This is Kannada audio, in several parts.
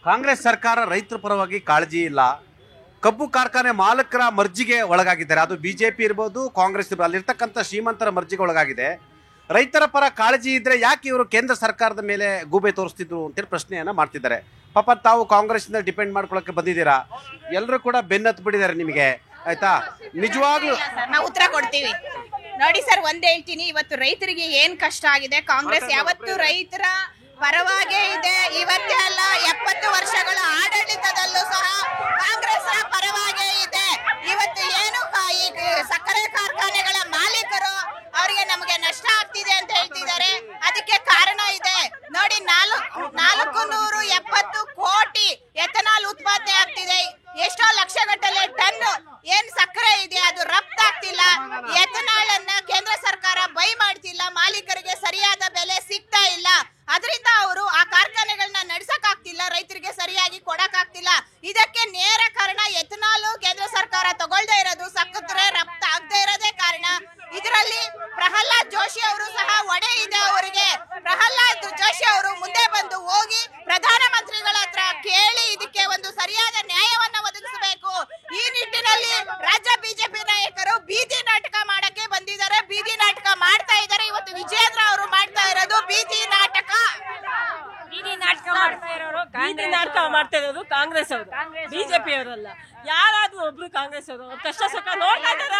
ಕಾಂಗ್ರೆಸ್ ಸರ್ಕಾರ ರೈತರ ಪರವಾಗಿ ಕಾಳಜಿ ಇಲ್ಲ. ಕಬ್ಬು ಕಾರ್ಖಾನೆ ಮಾಲಕರ ಮರ್ಜಿಗೆ ಒಳಗಾಗಿದ್ದಾರೆ. ಅದು ಬಿಜೆಪಿ ಇರ್ಬೋದು, ಕಾಂಗ್ರೆಸ್ ಇರ್ಬೋದು, ಅಲ್ಲಿರ್ತಕ್ಕಂಥ ಶ್ರೀಮಂತರ ಮರ್ಜಿಗೆ ಒಳಗಾಗಿದೆ. ರೈತರ ಪರ ಕಾಳಜಿ ಇದ್ರೆ ಯಾಕೆ ಇವರು ಕೇಂದ್ರ ಸರ್ಕಾರದ ಮೇಲೆ ಗೂಬೆ ತೋರಿಸ್ತಿದ್ರು ಅಂತೇಳಿ ಪ್ರಶ್ನೆಯನ್ನ ಮಾಡ್ತಿದ್ದಾರೆ. ಪಾಪ ತಾವು ಕಾಂಗ್ರೆಸ್ನಿಂದ ಡಿಪೆಂಡ್ ಮಾಡ್ಕೊಳಕ್ಕೆ ಬಂದಿದ್ದೀರಾ, ಎಲ್ಲರೂ ಕೂಡ ಬೆನ್ನತ್ತು ಬಿಟ್ಟಿದ್ದಾರೆ ನಿಮಗೆ, ಆಯ್ತಾ? ನಿಜವಾಗ್ಲೂ ನಾವು ಉತ್ತರ ಕೊಡ್ತೀವಿ. ನೋಡಿ ಸರ್, ಒಂದ್ ಹೇಳ್ತೀನಿ, ಇವತ್ತು ರೈತರಿಗೆ ಏನ್ ಕಷ್ಟ ಆಗಿದೆ. ಕಾಂಗ್ರೆಸ್ ಯಾವತ್ತು ರೈತರ ಪರವಾಗೇ ಇದೆ. ಇವತ್ತೇ ಅಲ್ಲ, 70 ವರ್ಷಗಳ ಆಡಳಿತದಲ್ಲೂ ಸಹ ಕಾಂಗ್ರೆಸ್ ಪರವಾಗೇ ಇದೆ. ಇವತ್ತು ಏನು ಈ ಸಕ್ಕರೆ ಕಾರ್ಖಾನೆಗಳ ಮಾಲೀಕರು ಅವರಿಗೆ ನಮಗೆ ನಷ್ಟ ಆಗ್ತಿದೆ ಅಂತ ಹೇಳ್ತಿದ್ದಾರೆ. ಅದಕ್ಕೆ ಕಾರಣ ಇದೆ ನೋಡಿ. 470 ಕೋಟಿ ಎಥನಾಲ್ ಉತ್ಪಾದನೆ ಆಗ್ತಿದೆ. ಎಷ್ಟೋ ಲಕ್ಷಗಟ್ಟಲೆ ಟನ್ ಏನ್ ಸಕ್ಕರೆ ಇದೆ ಅದು ರಫ್ತಾಗ್ತಿಲ್ಲ. ಎಥನಾಲ್ ಅನ್ನ ಕೇಂದ್ರ ಸರ್ಕಾರ ಬೈ ಮಾಡ್ತಿಲ್ಲ, ಮಾಲೀಕರಿಗೆ ಸರಿಯಾದ ಬೆಲೆ ಸಿಗ್ತಾ ಇಲ್ಲ. ಅದರಿಂದ ಅವರು ಆ ಕಾರ್ಖಾನೆಗಳನ್ನ ನಡೆಸಕ್ ಆಗ್ತಿಲ್ಲ, ರೈತರಿಗೆ ಸರಿಯಾಗಿ ಕೊಡಕ್ ಆಗ್ತಿಲ್ಲ. ಇದಕ್ಕೆ ನೇರ ಕಾರಣ ಎಥನಾಲ್ ಕೇಂದ್ರ ಸರ್ಕಾರ ತಗೊಳ್ದೇ ಇರೋದು, ಸಕ್ಕರೆ ರಫ್ತು ಆಗದೆ ಇರೋದೇ ಕಾರಣ. ಇದರಲ್ಲಿ ಪ್ರಹ್ಲಾದ್ ಜೋಶಿ ಅವರು ಸಹ ಒಡೆ ಇದೆ ಅವರಿಗೆ. ಪ್ರಹ್ಲಾದ್ ಜೋಶಿ ಅವರು ಮುಂದೆ ಬಂದು ಹೋಗಿ ಪ್ರಧಾನಮಂತ್ರಿಗಳ ಹತ್ರ ಕೇಳಿ ಇದಕ್ಕೆ ಒಂದು ಸರಿಯಾದ ನ್ಯಾಯವನ್ನ ಒದಗಿಸಬೇಕು. ಈ ನಿಟ್ಟಿನಲ್ಲಿ ರಾಜ್ಯ ಬಿಜೆಪಿ ನಾಯಕರು ಬೀದಿ ನಾಟಕ ಮಾಡಕ್ಕೆ ಬಂದಿದ್ದಾರೆ, ಬೀದಿ ನಾಟಕ ಮಾಡ್ತಾ ಇದ್ದಾರೆ. ಇವತ್ತು ವಿಜಯೇಂದ್ರ ಅವರು ಮಾಡ್ತಾ ಇರೋದು ಬೀದಿ ನಾಟಕ. ಬೀದಿ ನಾಟಕ ಮಾಡ್ತಾ ಇರೋದು ಕಾಂಗ್ರೆಸ್ ಅವರು, ಬಿಜೆಪಿ ಅವರಲ್ಲ. ಯಾರಾದ್ರೂ ಒಬ್ರು ಕಾಂಗ್ರೆಸ್ ಅವರು ಕಷ್ಟ ಸುಖ ನೋಡ್ತಾ ಇದ್ದಾರೆ.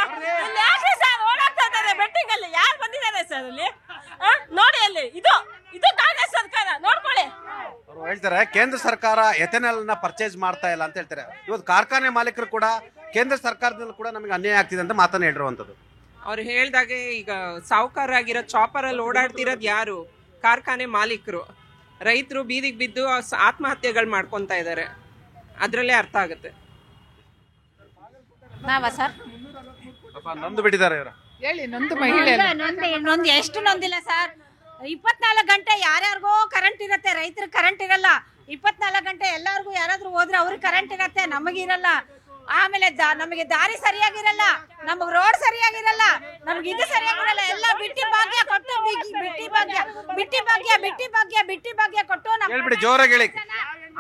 ಓಡಾಡ್ತಾ ಇದ್ದಾರೆ ಬೆಟ್ಟಿಂಗ್ ಅಲ್ಲಿ. ಯಾರು ಬಂದಿದ್ದಾರೆ ಸರ್ ಅಲ್ಲಿ? ನೋಡಿ ಅಲ್ಲಿ, ಇದು ಕಾಂಗ್ರೆಸ್ ಸರ್ಕಾರ, ನೋಡ್ಕೊಳ್ಳಿ. ಅವರು ಹೇಳ್ತಾರೆ ಕೇಂದ್ರ ಸರ್ಕಾರ ಎಥೆನಾಲ್ ನ ಪರ್ಚೇಸ್ ಮಾಡ್ತಾ ಇಲ್ಲ ಅಂತ ಹೇಳ್ತಾರೆ. ಇವತ್ತು ಕಾರ್ಖಾನೆ ಮಾಲೀಕರು ಕೂಡ ಕೇಂದ್ರ ಸರ್ಕಾರದಲ್ಲಿ ಕೂಡ ನಮಗೆ ಅನ್ಯಾಯ ಆಗ್ತಿದೆ ಅಂತ ಮಾತನ್ನ ಹೇಳಿರುವಂತದ್ದು. ಅವ್ರು ಹೇಳ್ದಾಗೆ ಈಗ ಸಾಹುಕಾರಾಗಿರೋ ಚಾಪರ್ ಅಲ್ಲಿ ಓಡಾಡ್ತಿರೋದು ಯಾರು? ಕಾರ್ಖಾನೆ ಮಾಲೀಕರು. ರೈತರು ಬೀದಿಗೆ ಬಿದ್ದು ಆತ್ಮಹತ್ಯೆಗಳು ಮಾಡ್ಕೊಂತ ಇದ್ದಾರೆ. ಅದ್ರಲ್ಲೇ ಅರ್ಥ ಆಗುತ್ತೆ. ನಾವ ಸರ್ ನೊಂದು ಬಿಟ್ಟಿದ್ದಾರೆ ಇವರು. ಹೇಳಿ, ನೊಂದು ಮಹಿಳೆ ನೊಂದು ಎಷ್ಟು ನೊಂದಿಲ್ಲ ಸರ್. 24 ಗಂಟೆ ಯಾರ್ಯಾರಿಗೋ ಕರೆಂಟ್ ಇರತ್ತೆ, ರೈತರಿಗೆ ಕರೆಂಟ್ ಇರಲ್ಲ. 24 ಗಂಟೆ ಎಲ್ಲಾರ್ಗು ಯಾರಾದ್ರೂ ಹೋದ್ರೆ ಅವ್ರಿಗೆ ಕರೆಂಟ್ ಇರತ್ತೆ, ನಮಗಿರಲ್ಲ. ಆಮೇಲೆ ನಮಗೆ ದಾರಿ ಸರಿಯಾಗಿರಲ್ಲ, ನಮಗ್ ರೋಡ್ ಸರಿಯಾಗಿರಲ್ಲ, ನಮ್ಗೆ ಇದು ಸರಿಯಾಗಿರಲ್ಲ. ಎಲ್ಲ ಬಿಟ್ಟಿ ಭಾಗ್ಯ ಕೊಟ್ಟು ಬಿಟ್ಟಿ ಭಾಗ್ಯ ಕೊಟ್ಟು ಹೇಳ್ಬಿಡಿ, ಜೋರಾಗಿ ಹೇಳಿ.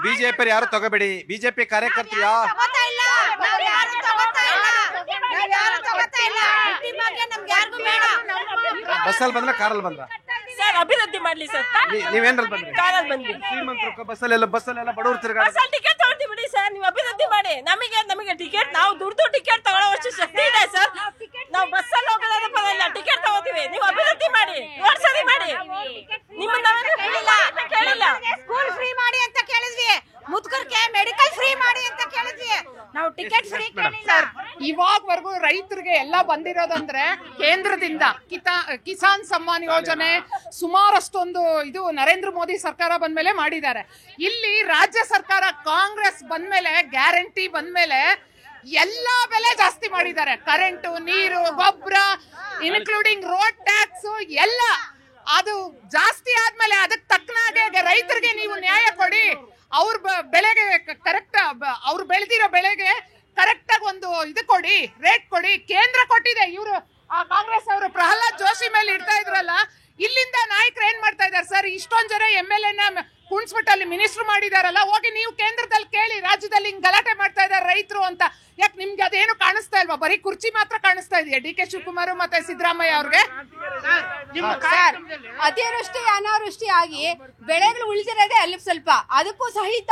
ಬಿಜೆಪಿ ಯಾರು ತಗೋಬೇಡಿ, ಬಿಜೆಪಿ ಕಾರ್ಯಕರ್ತರು ಯಾರು ತಗೋತಾ ಇಲ್ಲ. ಬಿಟ್ಟಿ ಭಾಗ್ಯ ನಮ್ಗೆ ಯಾರಿಗೂ ಬೇಡ. ಬಸ್ಸಲ್ಲಿ ಬಂದ್ರ ಕಾರಲ್ಲಿ ಬಂದ್ರ ಸರ್ ಅಭಿವೃದ್ಧಿ ಮಾಡ್ಲಿ ಸರ್. ನೀವೇನ್ರಲ್ಲಿ ಬಂದ್ರಿ? ಕಾರಲ್ಲಿ ಬಂದ್ವಿ. ಶ್ರೀಮಂತರು ಬಸ್ಸಲ್ಲೆಲ್ಲ ಬಡವರು ತಿರ್ಗಾಡ. ಟಿಕೆಟ್ ತಗೊಳ್ತೀವಿ ಬಿಡಿ ಸರ್, ನೀವು ಅಭಿವೃದ್ಧಿ ಮಾಡಿ. ನಮಗೆ ಟಿಕೆಟ್, ನಾವು ದುಡ್ಡು ಟಿಕೆಟ್ ತಗೊಳ್ಳೋಷ್ಟು ಶಕ್ತಿ ಇದೆ ಸರ್. ನಾವು ಬಸ್ಸಲ್ಲಿ ಹೋಗೋದಾದ್ರೆ ಪರವಾಗಿಲ್ಲ, ಟಿಕೆಟ್ ತಗೋತೀವಿ. ನೀವು ಅಭಿವೃದ್ಧಿ ಮಾಡಿ, ರೋಡ್ ಸರಿ ಮಾಡಿ. ನಿಮ್ಮನ್ನ ಕೇಳಿಲ್ಲ. ಸ್ಕೂಲ್ ಫ್ರೀ ಮಾಡಿ ಅಂತ ಕೇಳಿದ್ವಿ, ಮುದುಕರಿಗೆ ಮೆಡಿಕಲ್ ಫ್ರೀ ಮಾಡಿ ಅಂತ ಕೇಳಿದ್ವಿ. ನಾವು ಟಿಕೆಟ್ ಫ್ರೀ ಕೇಳಿಲ್ಲ. ಇವಾಗವರೆಗೂ ರೈತರಿಗೆ ಎಲ್ಲ ಬಂದಿರೋದಂದ್ರೆ ಕೇಂದ್ರದಿಂದ ಕಿಸಾನ್ ಸಮ್ಮಾನ್ ಯೋಜನೆ ಸುಮಾರಷ್ಟೊಂದು ಇದು ನರೇಂದ್ರ ಮೋದಿ ಸರ್ಕಾರ ಬಂದ್ಮೇಲೆ ಮಾಡಿದ್ದಾರೆ. ಇಲ್ಲಿ ರಾಜ್ಯ ಸರ್ಕಾರ ಕಾಂಗ್ರೆಸ್ ಬಂದ್ಮೇಲೆ, ಗ್ಯಾರಂಟಿ ಬಂದ್ಮೇಲೆ ಎಲ್ಲಾ ಬೆಲೆ ಜಾಸ್ತಿ ಮಾಡಿದ್ದಾರೆ. ಕರೆಂಟು, ನೀರು, ಗೊಬ್ಬರ, ಇನ್ಕ್ಲೂಡಿಂಗ್ ರೋಡ್ ಟ್ಯಾಕ್ಸ್ ಎಲ್ಲ ಅದು ಜಾಸ್ತಿ ಆದ್ಮೇಲೆ ಅದಕ್ಕೆ ತಕ್ಕನಾಗೆ ರೈತರಿಗೆ ನೀವು ನ್ಯಾಯ ಕೊಡಿ. ಅವ್ರ ಬೆಳೆಗೆ ಕರೆಕ್ಟ್, ಅವ್ರು ಬೆಳೆದಿರೋ ಬೆಳೆಗೆ ಕರೆಕ್ಟ್ ಆಗಿ ಒಂದು ಇದು ಕೊಡಿ, ರೇಟ್ ಕೊಡಿ. ಕೇಂದ್ರ ಕೊಟ್ಟಿದೆ. ಇವರು ಕಾಂಗ್ರೆಸ್ ಅವರು ಪ್ರಹ್ಲಾದ್ ಜೋಶಿ ಮೇಲೆ ಇಡ್ತಾ ಇದ್ರಲ್ಲ, ಇಲ್ಲಿಂದ ನಾಯಕರು ಏನ್ ಮಾಡ್ತಾ ಇದಾರೆ ಸರ್? ಇಷ್ಟೊಂದ್ ಜನ MLA ಕುಣ್ಸ್ಬಿಟ್ಟು ಅಲ್ಲಿ ಮಿನಿಸ್ಟರ್ ಮಾಡಿದಾರಲ್ಲ, ಹೋಗಿ ನೀವು ಕೇಂದ್ರದಲ್ಲಿ ಕೇಳಿ, ರಾಜ್ಯದಲ್ಲಿ ಹಿಂಗ್ ಗಲಾಟೆ ಮಾಡ್ತಾ ಇದಾರೆ ರೈತರು ಅಂತ. ಯಾಕೆ ನಿಮ್ಗೆ ಅದೇನು ಕಾಣಿಸ್ತಾ ಇಲ್ವಾ? ಬರೀ ಕುರ್ಚಿ ಮಾತ್ರ ಕಾಣಿಸ್ತಾ ಇದೆಯಾ DK ಶಿವಕುಮಾರ್ ಮತ್ತೆ ಸಿದ್ದರಾಮಯ್ಯ ಅವ್ರಿಗೆ? ಅತಿವೃಷ್ಟಿ ಅನಾವೃಷ್ಟಿ ಆಗಿ ಬೆಳೆಗಳು ಉಳಿದಿರೋದೇ ಅಲ್ಲಿ ಸ್ವಲ್ಪ, ಅದಕ್ಕೂ ಸಹಿತ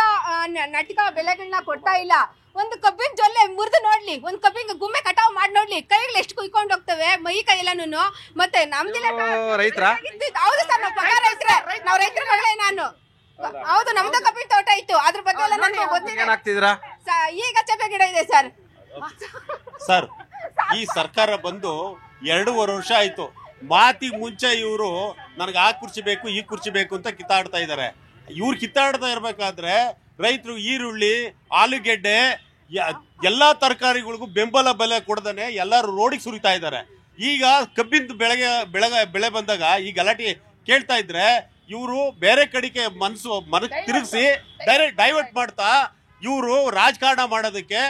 ನಟಿಕ ಬೆಳೆಗಳನ್ನ ಕೊಡ್ತಾ ಇಲ್ಲ. ಒಂದು ಕಬ್ಬಿನ ಜೊಲ್ಲೆ ಮುರಿದು ನೋಡ್ಲಿ, ಒಂದು ಕಬ್ಬಿನ ಗುಮ್ಮೆ ಕಟಾವ್ ಮಾಡಿ ನೋಡ್ಲಿ, ಕೈಗಳು ಎಷ್ಟು ಕುಯ್ಕೊಂಡು ಹೋಗ್ತವೆ, ಮೈ ಕೈ ಎಲ್ಲಾನು. ಮತ್ತೆ ನಮ್ದಿಲ್ಲ ರೈತರ. ಹೌದು ಸರ್, ನಾವು ಪಗಾರ ರೈತರೇ, ನಾವು ರೈತರ ಮಗಳೇ. ನಾನು ಹೌದು, ನಮ್ದು ಕಬ್ಬಿನ ತೋಟ ಇತ್ತು, ಅದ್ರ ಬಗ್ಗೆ ಎಲ್ಲ ನನಗೆ ಗೊತ್ತಿದೆ. ಈಗ ಚಪ್ಪೆ ಗಿಡ ಇದೆ ಸರ್. ಸರ್, ಈ ಸರ್ಕಾರ ಬಂದು 2.5 ವರ್ಷ ಆಯ್ತು. ಮಾತಿಗೆ ಮುಂಚೆ ಇವರು ನನಗೆ ಆ ಕುರ್ಚಿ ಬೇಕು, ಈ ಕುರ್ಚಿ ಬೇಕು ಅಂತ ಕಿತ್ತಾಡ್ತಾ ಇದ್ದಾರೆ. ಇವ್ರು ಕಿತ್ತಾಡ್ತಾ ಇರ್ಬೇಕಾದ್ರೆ ರೈತರು ಈರುಳ್ಳಿ, ಆಲೂಗೆಡ್ಡೆ, ಎಲ್ಲಾ ತರಕಾರಿಗಳಿಗೂ ಬೆಂಬಲ ಬೆಲೆ ಕೊಡದೇನೆ ಎಲ್ಲರೂ ರೋಡಿಗೆ ಸುರಿತಾ ಇದ್ದಾರೆ. ಈಗ ಕಬ್ಬಿನ ಬೆಳೆ ಬಂದಾಗ ಈ ಗಲಾಟೆ ಕೇಳ್ತಾ ಇದ್ರೆ ಇವರು ಬೇರೆ ಕಡೆಗೆ ಮನಸ್ಸು ತಿರುಗಿಸಿ ಡೈವರ್ಟ್ ಮಾಡ್ತಾ ಇವರು ರಾಜಕಾರಣ ಮಾಡೋದಕ್ಕೆ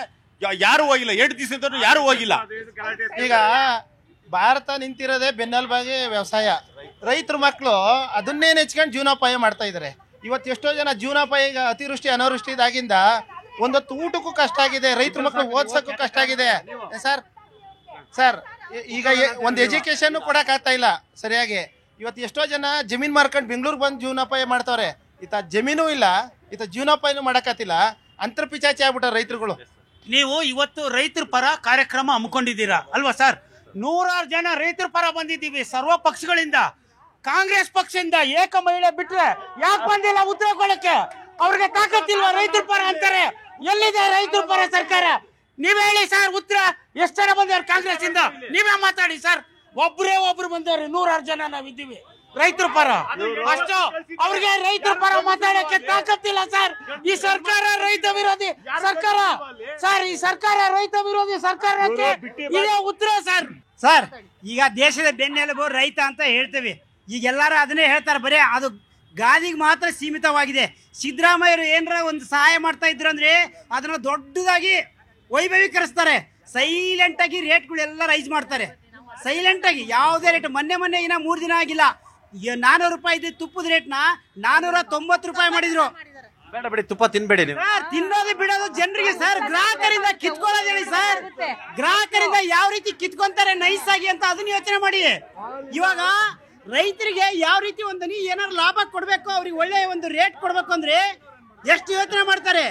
ಯಾರು ಹೋಗಿಲ್ಲ. 2 ದಿವಸದಿಂದ ಯಾರು ಹೋಗಿಲ್ಲ. ಈಗ ಭಾರತ ನಿಂತಿರೋದೇ ಬೆನ್ನೆಲುಬಾಗಿ ವ್ಯವಸಾಯ. ರೈತರ ಮಕ್ಕಳು ಅದನ್ನೇ ನೆಚ್ಕೊಂಡು ಜೀವನೋಪಾಯ ಮಾಡ್ತಾ ಇದ್ದಾರೆ. ಇವತ್ತು ಎಷ್ಟೋ ಜನ ಜೀವನೋಪಾಯ ಈಗ ಅತಿವೃಷ್ಟಿ ಅನಾವೃಷ್ಟಿ ಇದಾಗಿಂದ ಒಂದೊತ್ತು ಊಟಕ್ಕೂ ಕಷ್ಟ ಆಗಿದೆ, ರೈತರ ಮಕ್ಕಳು ಓದ್ಸಕ್ಕೂ ಕಷ್ಟ ಆಗಿದೆ ಸರ್. ಈಗ ಒಂದು ಎಜುಕೇಶನ್ ಕೊಡಕ್ ಆಗ್ತಾ ಇಲ್ಲ ಸರಿಯಾಗಿ. ಇವತ್ತು ಎಷ್ಟೋ ಜನ ಜಮೀನ್ ಮಾರ್ಕೊಂಡು ಬೆಂಗಳೂರಿಗೆ ಬಂದು ಜೀವನೋಪಾಯ ಮಾಡ್ತಾವ್ರೆ. ಈತ ಜಮೀನು ಇಲ್ಲ, ಈತ ಜೀವನೋಪಾಯನೂ ಮಾಡಕತ್ತಿಲ್ಲ. ಅಂತರ್ಪಿಚಾಚಿ ಆಗ್ಬಿಟ್ಟ ರೈತರುಗಳು. ನೀವು ಇವತ್ತು ರೈತರ ಪರ ಕಾರ್ಯಕ್ರಮ ಹಮ್ಮಿಕೊಂಡಿದ್ದೀರಾ ಅಲ್ವಾ ಸರ್? 100 ಜನ ರೈತರ ಪರ ಬಂದಿದ್ದೀವಿ ಸರ್ವ ಪಕ್ಷಗಳಿಂದ. ಕಾಂಗ್ರೆಸ್ ಪಕ್ಷದಿಂದ ಏಕ ಮಹಿಳೆ ಬಿಟ್ರೆ ಯಾಕೆ ಬಂದಿಲ್ಲ ಉತ್ತರ ಕೊಡಕ್ಕೆ? ಅವ್ರಿಗೆ ತಾಕತ್ತಿಲ್ವಾ? ರೈತರ ಪರ ಅಂತಾರೆ. ಎಲ್ಲಿದೆ ರೈತರ ಪರ ಸರ್ಕಾರ? ನೀವೇ ಹೇಳಿ ಸರ್ ಉತ್ತರ. ಎಷ್ಟು ಜನ ಬಂದವ್ರು ಕಾಂಗ್ರೆಸ್ ಇಂದ? ನೀವೇ ಮಾತಾಡಿ ಸರ್. ಒಬ್ರು ಬಂದವ್ರು 100 ಜನ ನಾವಿದ್ದೀವಿ ರೈತರ ಪರ. ಅಷ್ಟು ಅವ್ರಿಗೆ ರೈತರ ಪರ ಮಾತಾಡಕ್ಕೆ ತಾಕತ್ತಿಲ್ಲ ಸರ್. ಈ ಸರ್ಕಾರ ರೈತ ವಿರೋಧಿ ಸರ್ಕಾರ ಸರ್. ಈ ಸರ್ಕಾರ ರೈತ ವಿರೋಧಿ ಸರ್ಕಾರಕ್ಕೆ ಇದೇ ಉತ್ತರ ಸರ್. ಸರ್, ಈಗ ದೇಶದ ಬೆನ್ನೆಲುಬು ರೈತ ಅಂತ ಹೇಳ್ತೇವೆ. ಈಗ ಎಲ್ಲರೂ ಅದನ್ನೇ ಹೇಳ್ತಾರೆ. ಬರೀ ಅದು ಗಾದಿಗೆ ಮಾತ್ರ ಸೀಮಿತವಾಗಿದೆ. ಸಿದ್ದರಾಮಯ್ಯರು ಏನಾರ ಒಂದು ಸಹಾಯ ಮಾಡ್ತಾ ಇದ್ರು ಅಂದ್ರೆ ಅದನ್ನ ದೊಡ್ಡದಾಗಿ ವೈಭವೀಕರಿಸ್ತಾರೆ. ಸೈಲೆಂಟ್ ಆಗಿ ರೇಟ್ಗಳೆಲ್ಲ ರೈಸ್ ಮಾಡ್ತಾರೆ. ಸೈಲೆಂಟ್ ಆಗಿ ಯಾವುದೇ ರೇಟ್. ಮೊನ್ನೆ ಇನ್ನ 3 ದಿನ ಆಗಿಲ್ಲ 400 ರೂಪಾಯಿ ಇದ್ದ ತುಪ್ಪದ ರೇಟ್ನ 490 ರೂಪಾಯಿ ಮಾಡಿದ್ರು. ಬೇಡ ಬಿಡಿ, ತುಪ್ಪ ತಿನ್ಬೇಡಿ ನೀವು. ತಿನ್ನೋದು ಬಿಡೋದು ಜನರಿಗೆ ಸರ್. ಗ್ರಾಹಕರಿಂದ ಕಿತ್ಕೊಳ್ಳೋದು ಹೇಳಿ ಸರ್. ಗ್ರಾಹಕರಿಂದ ಯಾವ ರೀತಿ ಕಿತ್ಕೊಂತಾರೆ ನೈಸ್ ಆಗಿ ಅಂತ ಅದನ್ನ ಯೋಚನೆ ಮಾಡಿ. ಇವಾಗ ರೈತರಿಗೆ ಯಾವ ರೀತಿ ಒಂದು ಏನಾದ್ರು ಲಾಭ ಕೊಡ್ಬೇಕು, ಅವ್ರಿಗೆ ಒಳ್ಳೆ ಒಂದು ರೇಟ್ ಕೊಡ್ಬೇಕು ಅಂದ್ರೆ ಎಷ್ಟು ಯೋಚನೆ ಮಾಡ್ತಾರೆ.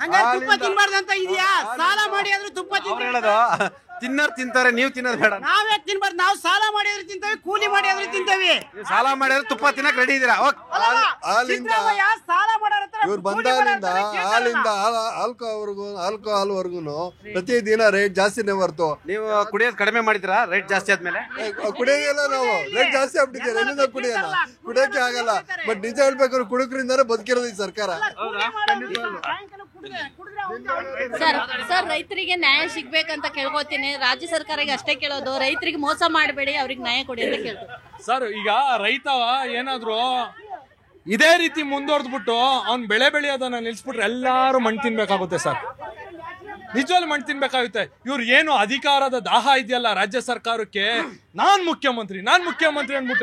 ಹಂಗಾಗಿ ತುಪ್ಪ ತಿನ್ಬಾರ್ದು ಅಂತ ಇದೆಯಾ? ಸಾಲ ಮಾಡಿ ಆದ್ರೂ ತುಪ್ಪ ಹೇಳೋದು ತಿನ್ನೋರು ತಿಂತಾರೆ, ನೀವು ತಿನ್ನೋದು ಬೇಡ. ನಾವೇ ತಿನ್ಬಾರ್ದು. ನಾವು ಸಾಲ ಮಾಡಿ ಆದ್ರೂ ತಿಂತೇವೆ, ಕೂಲಿ ಮಾಡಿ ಆದ್ರೂ ತಿಂತೇವೆ. ಸಾಲ ಮಾಡಿದ್ರೆ ತುಪ್ಪ ತಿನ್ನಕ್ ರೆಡಿ ಇದೀರಾ? ಸಾಲ ಮಾಡೋರ ಇವ್ರು ಬಂದಾಗಿಂದ ಹಾಲಿಂದ ಆಲ್ಕೋಹಾಲ್ವರೆಗೂ ಪ್ರತಿದಿನ ರೇಟ್ ಜಾಸ್ತಿನೇ ಹೊರ್ತು. ನೀವು ಕುಡಿಯೋದು ಕಡಿಮೆ ಮಾಡಿದ್ರಾ ರೇಟ್ ಜಾಸ್ತಿ ಆದ್ಮೇಲೆ? ಕುಡಿಯೋದಿಲ್ಲ ನಾವು, ರೇಟ್ ಜಾಸ್ತಿ ಆಗ್ಬಿಟ್ಟಿದ್ದೀವಿ. ಎಲ್ಲಿಂದ ಕುಡಿಯೋಣ? ಕುಡಿಯೋಕೆ ಆಗಲ್ಲ. ಬಟ್ ನಿಜ ಹೇಳ್ಬೇಕಾದ್ರೆ ಕುಡುಕರಿಂದಾನೆ ಬದುಕಿರೋದು ಈ ಸರ್ಕಾರ. ಸರ್ ರೈತರಿಗೆ ನ್ಯಾಯ ಸಿಗ್ಬೇಕಂತ ಕೇಳ್ಕೊತೀನಿ. ರಾಜ್ಯ ಸರ್ಕಾರಕ್ಕೆ ಅಷ್ಟೇ ಕೇಳೋದು, ರೈತರಿಗೆ ಮೋಸ ಮಾಡಬೇಡಿ, ಅವ್ರಿಗೆ ನ್ಯಾಯ ಕೊಡಿ ಅಂತ ಕೇಳ್ತೀವಿ ಸರ್. ಈಗ ರೈತ ಏನಾದ್ರು ಇದೇ ರೀತಿ ಮುಂದುವರೆದ್ಬಿಟ್ಟು ಅವ್ನ್ ಬೆಳೆ ಬೆಳೆಯೋದನ್ನ ನಿಲ್ಸ್ಬಿಟ್ರೆ ಎಲ್ಲಾರು ಮಣ್ಣು ತಿನ್ಬೇಕಾಗುತ್ತೆ ಸರ್. ನಿಜವಾಗ್ಲೂ ಮಣ್ಣು ತಿನ್ಬೇಕಾಗುತ್ತೆ. ಇವ್ರು ಏನು ಅಧಿಕಾರದ ದಾಹ ಇದೆಯಲ್ಲ ರಾಜ್ಯ ಸರ್ಕಾರಕ್ಕೆ, ನಾನ್ ಮುಖ್ಯಮಂತ್ರಿ ಅಂದ್ಬಿಟ್ಟು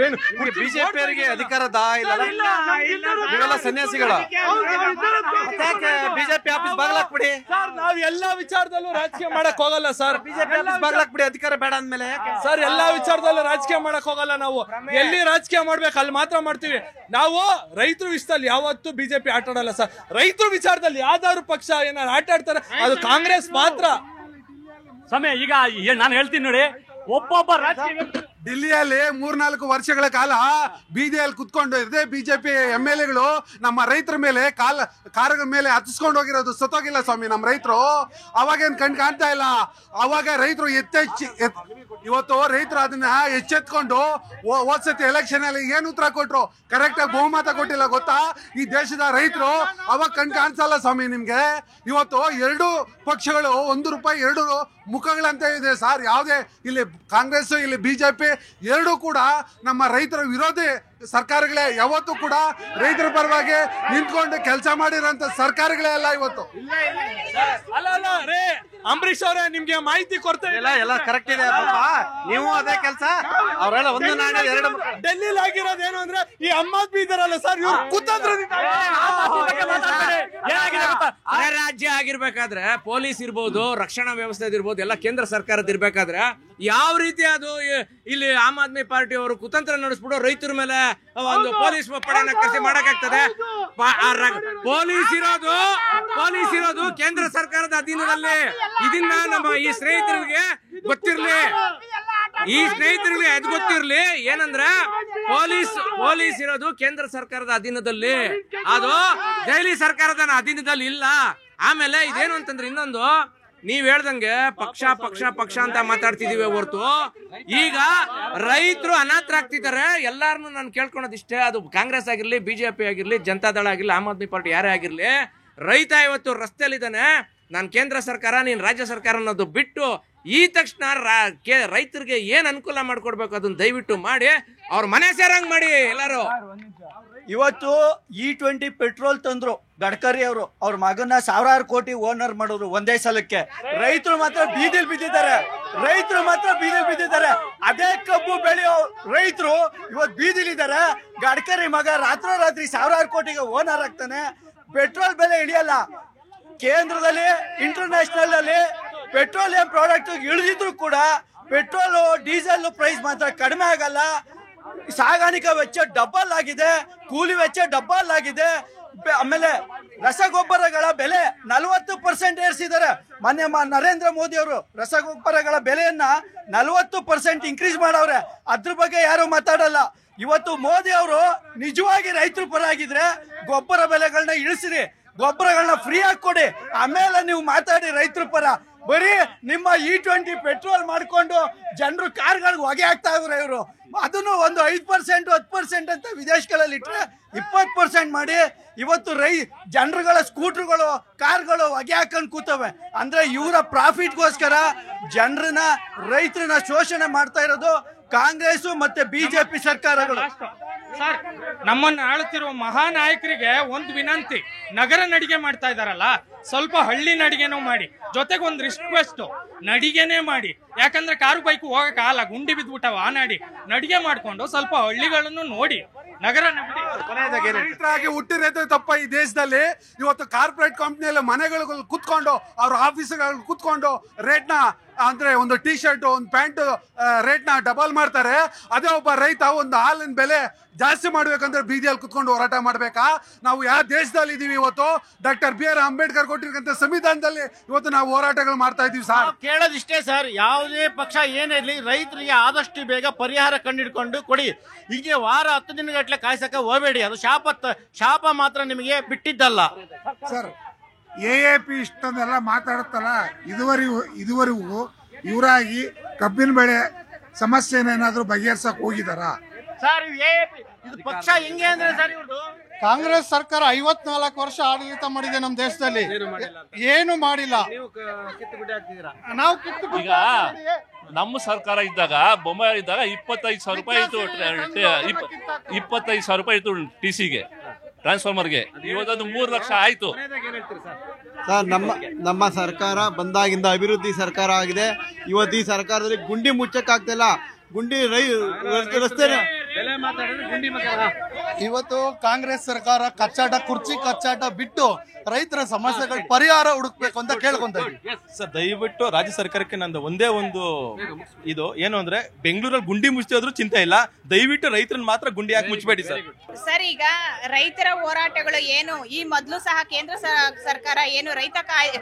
ಏನು ಬಿಜೆಪಿ ಅವರಿಗೆ ಅಧಿಕಾರ ದಾಹ ಇಲ್ಲ. ಸನ್ಯಾಸಿಗಳು ಬಿಜೆಪಿ ಆಫೀಸ್ ಬಾಗ್ಲಾಕ್ಬಿಡಿ. ನಾವ್ ಎಲ್ಲಾ ವಿಚಾರದಲ್ಲೂ ರಾಜಕೀಯ ಮಾಡಕ್ ಹೋಗಲ್ಲ ಸರ್. ಬಿಜೆಪಿ ಆಫೀಸ್ ಬಾಗ್ಲಾಕ್ಬಿಡಿ, ಅಧಿಕಾರ ಬೇಡ ಅಂದ್ಮೇಲೆ. ಸರ್, ಎಲ್ಲಾ ವಿಚಾರದಲ್ಲೂ ರಾಜಕೀಯ ಮಾಡಕ್ ಹೋಗಲ್ಲ ನಾವು. ಎಲ್ಲಿ ರಾಜಕೀಯ ಮಾಡ್ಬೇಕು ಅಲ್ಲಿ ಮಾತ್ರ ಮಾಡ್ತೀವಿ ನಾವು. ರೈತರ ವಿಷಯದಲ್ಲಿ ಯಾವತ್ತೂ ಬಿಜೆಪಿ ಆಟ ಆಡಲ್ಲ ಸರ್. ರೈತರ ವಿಚಾರದಲ್ಲಿ ಯಾವ್ದಾದ್ರು ಪಕ್ಷ ಏನಾದ್ರು ಆಟ ಆಡ್ತಾರೆ ಅದು ಕಾಂಗ್ರೆಸ್ ಮಾತ್ರ. ಸಮಯ ಈಗ ನಾನು ಹೇಳ್ತೀನಿ ನೋಡಿ, ಒಬ್ಬೊಬ್ಬ ರಾಜಕೀಯ ಡಿಲ್ಲಿಯಲ್ಲಿ 3-4 ವರ್ಷಗಳ ಕಾಲ ಬೀದಿಯಲ್ಲಿ ಕುತ್ಕೊಂಡು ಇರದೆ ಬಿಜೆಪಿ MLAಗಳು ನಮ್ಮ ರೈತರ ಮೇಲೆ ಕಾರಗಳ ಮೇಲೆ ಹತ್ತಿಸ್ಕೊಂಡು ಹೋಗಿರೋದು. ಸತ್ತೋಗಿಲ್ಲ ಸ್ವಾಮಿ ನಮ್ಮ ರೈತರು. ಅವಾಗೇನು ಕಾಣ್ತಾ ಇಲ್ಲ. ಅವಾಗ ರೈತರು ಇವತ್ತು ರೈತರು ಅದನ್ನ ಎಚ್ಚೆತ್ಕೊಂಡು ಹೋದ್ಸತಿ ಎಲೆಕ್ಷನ್ ಅಲ್ಲಿ ಏನು ಉತ್ತರ ಕೊಟ್ರು, ಕರೆಕ್ಟ್ ಆಗಿ ಬಹುಮತ ಕೊಟ್ಟಿಲ್ಲ ಗೊತ್ತಾ ಈ ದೇಶದ ರೈತರು. ಅವಾಗ ಕಾಣಿಸಲ್ಲ ಸ್ವಾಮಿ ನಿಮ್ಗೆ. ಇವತ್ತು 2 ಪಕ್ಷಗಳು 1 ರೂಪಾಯಿ 2 ಮುಖಗಳಂತ ಇದೆ ಸರ್. ಯಾವುದೇ ಇಲ್ಲಿ ಕಾಂಗ್ರೆಸ್ ಇಲ್ಲಿ ಬಿಜೆಪಿ ಎರಡೂ ಕೂಡ ನಮ್ಮ ರೈತರ ವಿರೋಧಿ ಸರ್ಕಾರಗಳೇ. ಯಾವತ್ತೂ ಕೂಡ ರೈತರ ಪರವಾಗಿ ನಿಂತ್ಕೊಂಡು ಕೆಲಸ ಮಾಡಿರೋಂಥ ಸರ್ಕಾರಗಳೇ ಅಲ್ಲ ಇವತ್ತು. ಅಲ್ಲ ರೇ ಅಂಬರೀಶ್ ಅವರೇ, ನಿಮ್ಗೆ ಮಾಹಿತಿ ಕೊಡ್ತಾ ಎಲ್ಲ ಕರೆಕ್ಟ್ ಇದೆ. ನೀವು ಅದೇ ಕೆಲಸ ಅವರೆಲ್ಲ ಒಂದು ನಾಣ್ಯ 2 ಡೆಲ್ಲಿಲಿ ಆಗಿರೋದೇನು ಅಂದ್ರೆ ಈ ಆಮ್ ಆದ್ಮಿ ಇದಾರಲ್ಲ ಸರ್, ಇವ್ರು ಕುತಂತ್ರದಿಂದ ರಾಜ್ಯ ಆಗಿರ್ಬೇಕಾದ್ರೆ ಪೊಲೀಸ್ ಇರ್ಬೋದು, ರಕ್ಷಣಾ ವ್ಯವಸ್ಥೆ ಇರ್ಬೋದು, ಎಲ್ಲ ಕೇಂದ್ರ ಸರ್ಕಾರದ ಇರ್ಬೇಕಾದ್ರೆ ಯಾವ ರೀತಿ ಅದು ಇಲ್ಲಿ ಆಮ್ ಆದ್ಮಿ ಪಾರ್ಟಿ ಅವರು ಕುತಂತ್ರ ನಡೆಸ್ಬಿಟ್ಟು ರೈತರ ಮೇಲೆ ಒಂದು ಪೊಲೀಸ್ ಪಡೆಯನ್ನ ಕಸಿ ಮಾಡಕ್ಕಾಗ್ತದೆ? ಪೊಲೀಸ್ ಇರೋದು ಕೇಂದ್ರ ಸರ್ಕಾರದ ಅಧೀನದಲ್ಲಿ. ಇದನ್ನ ನಮ್ಮ ಈ ಸ್ನೇಹಿತರಿಗೆ ಗೊತ್ತಿರ್ಲಿ, ಅದು ಗೊತ್ತಿರ್ಲಿ. ಏನಂದ್ರೆ ಪೊಲೀಸ್ ಇರೋದು ಕೇಂದ್ರ ಸರ್ಕಾರದ ಅಧೀನದಲ್ಲಿ, ಅದು ದೆಹಲಿ ಸರ್ಕಾರದ ಅಧೀನದಲ್ಲಿ ಇಲ್ಲ. ಆಮೇಲೆ ಇದೇನು ಅಂತಂದ್ರೆ ಇನ್ನೊಂದು, ನೀವ್ ಹೇಳ್ದಂಗೆ ಪಕ್ಷ ಅಂತ ಮಾತಾಡ್ತಿದೀವಿ ಹೊರತು ಈಗ ರೈತರು ಅನಾಥರಾಗ್ತಿದ್ದಾರೆ. ಎಲ್ಲಾರನ್ನು ನಾನು ಕೇಳ್ಕೊಳೋದಿಷ್ಟೇ, ಅದು ಕಾಂಗ್ರೆಸ್ ಆಗಿರ್ಲಿ, ಬಿಜೆಪಿ ಆಗಿರ್ಲಿ, ಜನತಾದಳ ಆಗಿರ್ಲಿ, ಆಮ್ ಆದ್ಮಿ ಪಾರ್ಟಿ ಯಾರೇ ಆಗಿರ್ಲಿ, ರೈತ ಇವತ್ತು ರಸ್ತೆಯಲ್ಲಿದ್ದಾನೆ. ನಾನು ಕೇಂದ್ರ ಸರ್ಕಾರ, ನೀನ್ ರಾಜ್ಯ ಸರ್ಕಾರ ಅನ್ನೋದು ಬಿಟ್ಟು ಈ ತಕ್ಷಣ ರೈತರಿಗೆ ಏನ್ ಅನುಕೂಲ ಮಾಡ್ಕೊಡ್ಬೇಕು ಅದನ್ನ ದಯವಿಟ್ಟು ಮಾಡಿ, ಅವ್ರ ಮನೆ ಸೇರಂಗ್ ಮಾಡಿ ಎಲ್ಲಾರು. ಇವತ್ತು E20 ಪೆಟ್ರೋಲ್ ತಂದ್ರು ಗಡ್ಕರಿ ಅವರು, ಅವ್ರ ಮಗನ ಸಾವಿರಾರು ಕೋಟಿ ಓನರ್ ಮಾಡಿದ್ರು ಒಂದೇ ಸಲಕ್ಕೆ. ರೈತರು ಮಾತ್ರ ಬೀದಿಲ್ ಬಿದ್ದಿದ್ದಾರೆ. ಅದೇ ಕಬ್ಬು ಬೆಳೆಯೋ ರೈತರು ಇವತ್ತು ಬೀದಿಲಿದ್ದಾರೆ. ಗಡ್ಕರಿ ಮಗ ರಾತ್ರೋರಾತ್ರಿ ಸಾವಿರಾರು ಕೋಟಿಗೆ ಓನರ್ ಆಗ್ತಾನೆ. ಪೆಟ್ರೋಲ್ ಬೆಲೆ ಇಳಿಯಲ್ಲ. ಕೇಂದ್ರದಲ್ಲಿ ಇಂಟರ್ನ್ಯಾಷನಲ್ ಅಲ್ಲಿ ಪೆಟ್ರೋಲಿಯಂ ಪ್ರಾಡಕ್ಟ್ ಇಳಿದಿದ್ರು ಕೂಡ ಪೆಟ್ರೋಲ್ ಡೀಸೆಲ್ ಪ್ರೈಸ್ ಮಾತ್ರ ಕಡಿಮೆ ಆಗಲ್ಲ. ಸಾಗಾಣಿಕಾ ವೆಚ್ಚ ಡಬಲ್ ಆಗಿದೆ, ಕೂಲಿ ವೆಚ್ಚ ಡಬಲ್ ಆಗಿದೆ. ಆಮೇಲೆ ರಸಗೊಬ್ಬರಗಳ ಬೆಲೆ 40% ಏರಿಸಿದ್ದಾರೆ. ಮಾನ್ಯ ನರೇಂದ್ರ ಮೋದಿ ಅವರು ರಸಗೊಬ್ಬರಗಳ ಬೆಲೆಯನ್ನ 40% ಇನ್ಕ್ರೀಸ್ ಮಾಡವ್ರೆ. ಅದ್ರ ಬಗ್ಗೆ ಯಾರು ಮಾತಾಡಲ್ಲ. ಇವತ್ತು ಮೋದಿ ಅವರು ನಿಜವಾಗಿ ರೈತರ ಪರ ಆಗಿದ್ರೆ ಗೊಬ್ಬರ ಬೆಲೆಗಳನ್ನ ಇಳಿಸಿರಿ, ಗೊಬ್ಬರಗಳನ್ನ ಫ್ರೀ ಆಗಿ ಕೊಡಿ, ಆಮೇಲೆ ನೀವು ಮಾತಾಡಿ ರೈತರ ಪರ. ಬರೀ ನಿಮ್ಮ E20 ಪೆಟ್ರೋಲ್ ಮಾಡ್ಕೊಂಡು ಜನರು ಕಾರ್ಗಳಿಗೆ ಹೊಗೆ ಹಾಕ್ತಾ ಇವ್ರೆ ಇವರು. ಅದನ್ನು ಒಂದು 5% 10% ಅಂತ ವಿದೇಶಗಳಲ್ಲಿ ಇಟ್ಟರೆ 20% ಮಾಡಿ ಇವತ್ತು ಜನರುಗಳ ಸ್ಕೂಟರ್ಗಳು ಕಾರ್ಗಳು ಹೊಗೆ ಹಾಕೊಂಡು ಕೂತವೆ. ಅಂದ್ರೆ ಇವರ ಪ್ರಾಫಿಟ್ಗೋಸ್ಕರ ಜನರನ್ನ ರೈತರನ್ನ ಶೋಷಣೆ ಮಾಡ್ತಾ ಇರೋದು ಕಾಂಗ್ರೆಸ್ ಮತ್ತೆ ಬಿಜೆಪಿ ಸರ್ಕಾರಗಳು. ಸರ್, ನಮ್ಮನ್ನ ಆಳುತ್ತಿರುವ ಮಹಾನಾಯಕರಿಗೆ ಒಂದು ವಿನಂತಿ, ನಗರ ನಡಿಗೆ ಮಾಡ್ತಾ ಇದಾರಲ್ಲ, ಸ್ವಲ್ಪ ಹಳ್ಳಿ ನಡಿಗೆನೂ ಮಾಡಿ. ಜೊತೆಗೆ ಒಂದು ರಿಕ್ವೆಸ್ಟ್, ನಡಿಗೆನೇ ಮಾಡಿ. ಯಾಕಂದ್ರೆ ಕಾರು ಬೈಕ್ ಹೋಗಕ್ ಆಗಲ್ಲ, ಗುಂಡಿ ಬಿದ್ಬಿಟ್ಟವ. ಆ ನಡಿಗೆ ಮಾಡ್ಕೊಂಡು ಸ್ವಲ್ಪ ಹಳ್ಳಿಗಳನ್ನು ನೋಡಿ. ನಗರ ರೈತರಾಗಿ ಹುಟ್ಟಿರೋದು ತಪ್ಪ ಈ ದೇಶದಲ್ಲಿ. ಇವತ್ತು ಕಾರ್ಪೊರೇಟ್ ಕಂಪ್ನಿಯಲ್ಲಿ ಮನೆಗಳು ಕುತ್ಕೊಂಡು ಅವ್ರ ಆಫೀಸ್ಗಳಲ್ಲಿ ಕುತ್ಕೊಂಡು ರೇಟ್ನ ಅಂದ್ರೆ ಒಂದು ಟೀ ಶರ್ಟ್ ಒಂದು ಪ್ಯಾಂಟ್ ರೇಟ್ನ ಡಬಲ್ ಮಾಡ್ತಾರೆ. ಅದೇ ಒಬ್ಬ ರೈತ ಒಂದು ಹಾಲಿನ ಬೆಲೆ ಜಾಸ್ತಿ ಮಾಡ್ಬೇಕಂದ್ರೆ ಬೀದಿಯಲ್ಲಿ ಕುತ್ಕೊಂಡು ಹೋರಾಟ ಮಾಡ್ಬೇಕಾ? ನಾವು ಯಾವ ದೇಶದಲ್ಲಿ ಇದೀವಿ? ಇವತ್ತು ಡಾಕ್ಟರ್ BR ಅಂಬೇಡ್ಕರ್ ಕೊಟ್ಟಿರ್ತಕ್ಕಂಥ ಸಂವಿಧಾನದಲ್ಲಿ ಇವತ್ತು ನಾವು ಹೋರಾಟಗಳು ಮಾಡ್ತಾ ಇದೀವಿ. ಸರ್, ಕೇಳೋದಿಷ್ಟೇ ಸರ್, ಯಾವುದೇ ಪಕ್ಷ ಏನೇ ಇರಲಿ ರೈತರಿಗೆ ಆದಷ್ಟು ಬೇಗ ಪರಿಹಾರ ಕಂಡಿಡ್ಕೊಂಡು ಕೊಡಿ. ಹೀಗೆ ವಾರ 10 ದಿನಗಟ್ಟಲೆ ಕಾಯ್ಸಕ್ಕೆ ಹೋಗಬೇಡಿ. ಅದು ಶಾಪ ಮಾತ್ರ ನಿಮಗೆ ಬಿಟ್ಟಿದ್ದಲ್ಲ. ಸರ್, AAP ಇಷ್ಟೊಂದೆಲ್ಲ ಮಾತಾಡುತ್ತಲ್ಲ, ಇದುವರೆಗೂ ಇವರಾಗಿ ಕಬ್ಬಿನ ಬೆಳೆ ಸಮಸ್ಯೆನೇನಾದ್ರೂ ಬಗೆಹರಿಸಕ್ ಹೋಗಿದಾರಾ? ಸರ್, ಇದು ಪಕ್ಷ ಹೆಂಗೆ ಅಂದ್ರೆ ಸರ್, ಇವ್ರದ್ದು ಕಾಂಗ್ರೆಸ್ ಸರ್ಕಾರ 54 ವರ್ಷ ಆಡಳಿತ ಮಾಡಿದೆ ನಮ್ಮ ದೇಶದಲ್ಲಿ, ಏನು ಮಾಡಿಲ್ಲ. ನಾವು ಈಗ ನಮ್ಮ ಸರ್ಕಾರ ಇದ್ದಾಗ ಬೊಮ್ಮಾಯಿ ಇದ್ದಾಗ 25,000 ರೂಪಾಯಿ ಇತ್ತು, 25,000 ರೂಪಾಯಿ ಇತ್ತು TCಗೆ, ಟ್ರಾನ್ಸ್ಫಾರ್ಮರ್ಗೆ. ಇವತ್ತದು 3 ಲಕ್ಷ ಆಯ್ತು. ಸರ್, ನಮ್ಮ ಸರ್ಕಾರ ಬಂದಾಗಿಂದ ಅಭಿವೃದ್ಧಿ ಸರ್ಕಾರ ಆಗಿದೆ. ಇವತ್ತು ಈ ಸರ್ಕಾರದಲ್ಲಿ ಗುಂಡಿ ಮುಚ್ಚಕ್ಕಾಗ್ತಿಲ್ಲ. ಗುಂಡಿ ರಸ್ತೆ ಇವತ್ತು ಕಾಂಗ್ರೆಸ್ ಸರ್ಕಾರ ಕುರ್ಚಿ ಕಚ್ಚಾಟ ಬಿಟ್ಟು ರೈತರ ಸಮಸ್ಯೆಗಳ ಪರಿಹಾರ ಹುಡುಕ್ಬೇಕು ಅಂತ ಕೇಳ್ಕೊಂತ ಇದ್ದೀವಿ. ಸರ್, ದಯವಿಟ್ಟು ರಾಜ್ಯ ಸರ್ಕಾರಕ್ಕೆ ನಂದು ಒಂದೇ ಒಂದು ಇದು ಏನು ಅಂದ್ರೆ, ಬೆಂಗಳೂರಲ್ಲಿ ಗುಂಡಿ ಮುಚ್ಚಿದ್ರು ಚಿಂತೆ ಇಲ್ಲ, ದಯವಿಟ್ಟು ರೈತರನ್ನ ಮಾತ್ರ ಗುಂಡಿ ಹಾಕಿ ಮುಚ್ಚಬೇಡಿ ಸರ್. ಸರ್, ಈಗ ರೈತರ ಹೋರಾಟಗಳು ಏನು, ಈ ಮೊದಲು ಸಹ ಕೇಂದ್ರ ಸರ್ಕಾರ ಏನು ರೈತ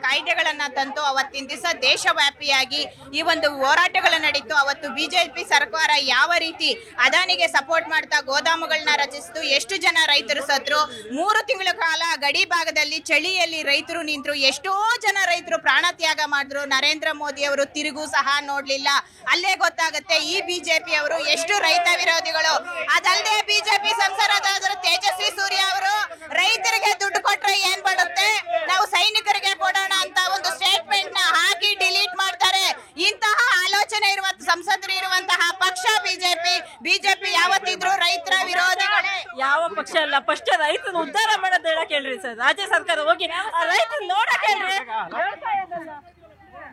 ಕಾಯ್ದೆಗಳನ್ನ ತಂತು, ಅವತ್ತಿನ ದಿವಸ ದೇಶವ್ಯಾಪಿಯಾಗಿ ಈ ಒಂದು ಹೋರಾಟಗಳು ನಡೀತು. ಅವತ್ತು ಬಿಜೆಪಿ ಸರ್ಕಾರ ಯಾವ ರೀತಿ ಅದಾನಿಗೆ ಸಪೋರ್ಟ್ ಮಾಡ್ತಾ ಗೋದಾಮುಗಳನ್ನ ರಚಿಸಿತು, ಎಷ್ಟು ಜನ ರೈತರು ಸತ್ರು, 3 ತಿಂಗಳ ಕಾಲ ಗಡಿ ಭಾಗದಲ್ಲಿ ಚಳಿಯಲ್ಲಿ ರೈತರು ನಿಂತರು, ಎಷ್ಟೋ ಜನ ರೈತರು ಪ್ರಾಣ ತ್ಯಾಗ ಮಾಡಿದ್ರು. ನರೇಂದ್ರ ಮೋದಿ ಅವರು ತಿರುಗೂ ಸಹ ನೋಡ್ಲಿಲ್ಲ. ಅಲ್ಲೇ ಗೊತ್ತಾಗುತ್ತೆ ಈ ಬಿಜೆಪಿ ಅವರು ಎಷ್ಟು ರೈತ ವಿರೋಧಿಗಳು. ಅದಲ್ಲದೆ ಬಿಜೆಪಿ ಸಂಸದರಾದ ತೇಜಸ್ವಿ ಸೂರ್ಯ ಅವರು ರೈತರಿಗೆ ದುಡ್ಡು ಕೊಟ್ರೆ ಏನ್ ಬರುತ್ತೆ, ನಾವು ಸೈನಿಕರಿಗೆ ಕೊಡೋಣ ಅಂತ ಒಂದು ಸ್ಟೇಟ್ಮೆಂಟ್ ನ ಹಾಕಿ ಡಿಲೀಟ್ ಮಾಡ್ತಾರೆ. ಇಂತಹ ಆಲೋಚನೆ ಇರುವ ಸಂಸದರು ಇರುವಂತಹ ಪಕ್ಷ ಬಿಜೆಪಿ ಯಾವತ್ತಿದ್ರು ರೈತರ ವಿರೋಧಿಗಳೇ. ಯಾವ ಪಕ್ಷ ಅಲ್ಲ, ಫಸ್ಟ್ ರೈತನ ಉದ್ಧಾರ ಮಾಡೋದು ಹೇಳಕ್ ಹೇಳ್ರಿ ಸರ್. ರಾಜ್ಯ ಸರ್ಕಾರ ಹೋಗಿ ರೈತ ನೋಡಕ್ ಹೇಳ್ರಿ,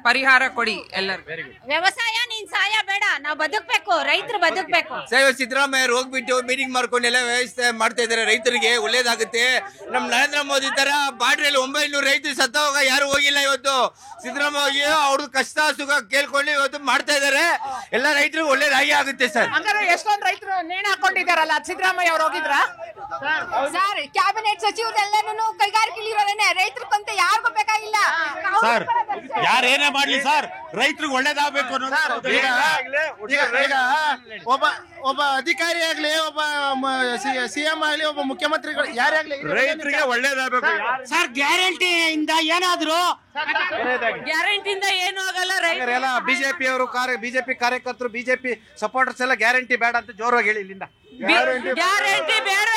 ಪರಿಹಾರ ಕೊಡಿ ಎಲ್ಲರಿಗೂ. ವ್ಯವಸಾಯ ನೀನ್ ಸಹಾಯ ಬೇಡ, ನಾವು ಬದುಕ್ಬೇಕು, ರೈತರು ಬದುಕ್ಬೇಕು. ಸಿದ್ದರಾಮಯ್ಯ ಹೋಗ್ಬಿಟ್ಟು ಮೀಟಿಂಗ್ ಮಾಡ್ಕೊಂಡೆಲ್ಲ ವ್ಯವಸ್ಥೆ ಮಾಡ್ತಾ ಇದಾರೆ, ರೈತರಿಗೆ ಒಳ್ಳೇದಾಗುತ್ತೆ. ನಮ್ ನರೇಂದ್ರ ಮೋದಿ ತರ ಬಾರ್ಡ್ರಲ್ಲಿ 900 ರೈತರು ಸತ್ತವಾಗ ಯಾರು ಹೋಗಿಲ್ಲ. ಇವತ್ತು ಸಿದ್ದರಾಮಯ್ಯ ಅವ್ರದ್ದು ಕಷ್ಟ ಸುಖ ಕೇಳ್ಕೊಂಡು ಇವತ್ತು ಮಾಡ್ತಾ ಇದಾರೆ. ಎಲ್ಲ ರೈತರಿಗೆ ಒಳ್ಳೇದಾಗಿ ಆಗುತ್ತೆ ಸರ್. ಹಂಗಾರೆ ಎಷ್ಟೊಂದು ರೈತರು ನೇಣು ಹಾಕೊಂಡಿದಾರಲ್ಲ, ಸಿದ್ದರಾಮಯ್ಯ ಅವ್ರು ಹೋಗಿದ್ರ? ಸರ್, ಕ್ಯಾಬಿನೆಟ್ ಸಚಿವರೆಲ್ಲನೂ ಕೈಗಾರಿಕೆಲಿರೋರೇನೆ, ರೈತರಿಗಂತ ಯಾರಿಗೂ ಬೇಕಾಗಿಲ್ಲ. ಸರ್, ಯಾರೇನೇ ಮಾಡ್ಲಿ ಸರ್, ರೈತರಿಗೆ ಒಳ್ಳೇದಾಗಬೇಕು ಅನ್ನೋದು. ಈಗ ಒಬ್ಬ ಅಧಿಕಾರಿ ಆಗ್ಲಿ, ಒಬ್ಬ CM ಆಗ್ಲಿ, ಒಬ್ಬ ಮುಖ್ಯಮಂತ್ರಿಗಳು ಯಾರೇ ಆಗ್ಲಿ ರೈತರಿಗೆ ಒಳ್ಳೇದಾಗಬೇಕು ಸರ್. ಗ್ಯಾರಂಟಿಯಿಂದ ಏನಾದ್ರು ಗ್ಯಾರಂಟಿಯಿಂದ ಏನು ಆಗಲ್ಲ. ಎಲ್ಲ ಬಿಜೆಪಿ ಅವರು ಬಿಜೆಪಿ ಕಾರ್ಯಕರ್ತರು ಬಿಜೆಪಿ ಸಪೋರ್ಟರ್ಸ್ ಎಲ್ಲ ಗ್ಯಾರಂಟಿ ಬೇಡ ಅಂತ ಜೋರಾಗಿ ಹೇಳಿ ಇಲ್ಲಿಂದ. ಗ್ಯಾರಂಟಿ ಬೇಡ,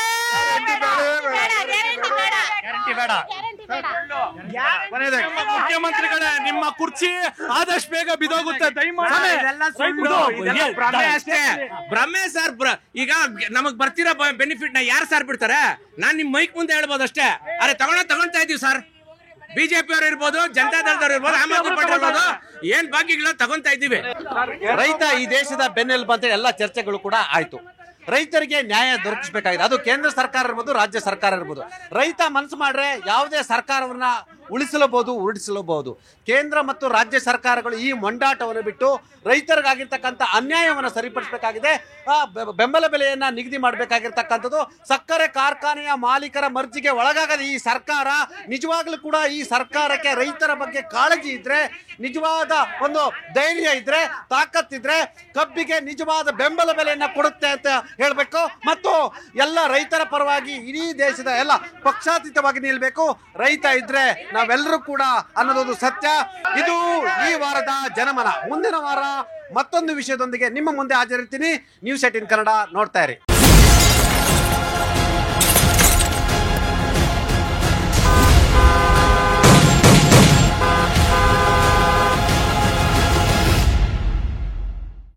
ಮುಖ್ಯಮಂತ್ರಿಗಳೇ, ನಿಮ್ಮ ಕುರ್ಚಿ ಆದಷ್ಟು ಆದಷ್ಟು ಬೇಗ ಬಿದೋಗುತ್ತೆ ದಯಮಾಡಿ. ಭ್ರಮೆ ಅಷ್ಟೇ, ಭ್ರಮೆ ಸರ್. ಈಗ ನಮಗ್ ಬರ್ತಿರೋ ಬೆನಿಫಿಟ್ ನ ಯಾರು ಸರ್ ಬಿಡ್ತಾರೆ? ನಾನ್ ನಿಮ್ ಮೈಕ್ ಮುಂದೆ ಹೇಳ್ಬೋದು ಅಷ್ಟೇ. ಅರೆ ತಗೊಳ್ತಾ ಇದೀವಿ ಸರ್. ಬಿಜೆಪಿ ಅವರು ಇರ್ಬೋದು, ಜನತಾ ದಳದವ್ರು ಇರ್ಬೋದು, ಆಮ್ ಆದ್ಮಿ ಪಾರ್ಟಿ ಇರ್ಬೋದು, ಏನ್ ಭಾಗ್ಯಗಳನ್ನ ತಗೊಂತಾ ಇದ್ದೀವಿ. ರೈತ ಈ ದೇಶದ ಬೆನ್ನೆಲುಬು ಅಂತ ಎಲ್ಲ ಚರ್ಚೆಗಳು ಕೂಡ ಆಯ್ತು. ರೈತರಿಗೆ ನ್ಯಾಯ ದೊರಕಿಸಬೇಕಾಗಿದೆ. ಅದು ಕೇಂದ್ರ ಸರ್ಕಾರ ಇರ್ಬೋದು, ರಾಜ್ಯ ಸರ್ಕಾರ ಇರ್ಬೋದು. ರೈತ ಮನಸ್ಸು ಮಾಡ್ರೆ ಯಾವುದೇ ಸರ್ಕಾರವನ್ನ ಉಳಿಸಲಬಹುದು, ಉರುಳಿಸಲಬಹುದು. ಕೇಂದ್ರ ಮತ್ತು ರಾಜ್ಯ ಸರ್ಕಾರಗಳು ಈ ಮೊಂಡಾಟವನ್ನು ಬಿಟ್ಟು ರೈತರಿಗಾಗಿರ್ತಕ್ಕಂಥ ಅನ್ಯಾಯವನ್ನು ಸರಿಪಡಿಸಬೇಕಾಗಿದೆ. ಬೆಂಬಲ ಬೆಲೆಯನ್ನ ನಿಗದಿ ಮಾಡಬೇಕಾಗಿರ್ತಕ್ಕಂಥದ್ದು. ಸಕ್ಕರೆ ಕಾರ್ಖಾನೆಯ ಮಾಲೀಕರ ಮರ್ಜಿಗೆ ಒಳಗಾಗದ ಈ ಸರ್ಕಾರ ನಿಜವಾಗ್ಲೂ ಕೂಡ ಈ ಸರ್ಕಾರಕ್ಕೆ ರೈತರ ಬಗ್ಗೆ ಕಾಳಜಿ ಇದ್ರೆ, ನಿಜವಾದ ಒಂದು ಧೈರ್ಯ ಇದ್ರೆ, ತಾಕತ್ತಿದ್ರೆ ಕಬ್ಬಿಗೆ ನಿಜವಾದ ಬೆಂಬಲ ಬೆಲೆಯನ್ನ ಕೊಡುತ್ತೆ ಅಂತ ಹೇಳ್ಬೇಕು. ಮತ್ತು ಎಲ್ಲ ರೈತರ ಪರವಾಗಿ ಇಡೀ ದೇಶದ ಎಲ್ಲ ಪಕ್ಷಾತೀತವಾಗಿ ನಿಲ್ಬೇಕು. ರೈತ ಇದ್ರೆ ನಾವೆಲ್ಲರೂ ಕೂಡ ಅನ್ನೋದೊಂದು ಸತ್ಯ. ಇದು ಈ ವಾರದ ಜನಮನ. ಮುಂದಿನ ವಾರ ಮತ್ತೊಂದು ವಿಷಯದೊಂದಿಗೆ ನಿಮ್ಮ ಮುಂದೆ ಹಾಜರಿರ್ತೀನಿ. ನ್ಯೂಸ್ 18 ಕನ್ನಡ ನೋಡ್ತಾ ಇರಿ.